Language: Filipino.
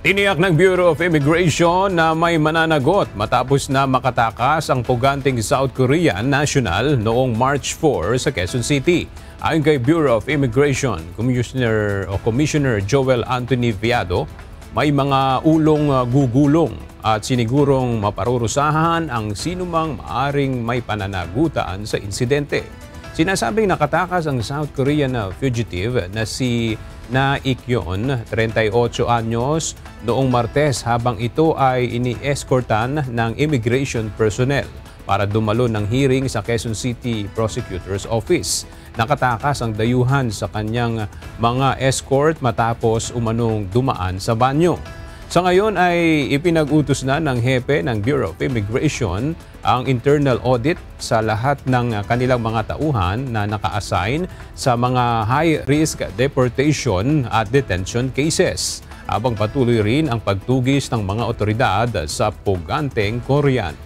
Tiniyak ng Bureau of Immigration na may mananagot matapos na makatakas ang puganteng South Korean national noong March 4 sa Quezon City. Ayon kay Bureau of Immigration, Commissioner Joel Anthony Viado, may mga ulong gugulong at sinigurong maparurusahan ang sinumang maaring may pananagutan sa insidente. Sinasabing nakatakas ang South Korean fugitive na si Na Ik-yeon, 38 anyos, noong Martes habang ito ay ini-escortan ng immigration personnel para dumalo ng hearing sa Quezon City Prosecutor's Office. Nakatakas ang dayuhan sa kanyang mga escort matapos umanong dumaan sa banyo. Sa ngayon ay ipinag-utos na ng hepe ng Bureau of Immigration ang internal audit sa lahat ng kanilang mga tauhan na naka-assign sa mga high-risk deportation at detention cases, habang patuloy rin ang pagtugis ng mga otoridad sa puganteng Korean.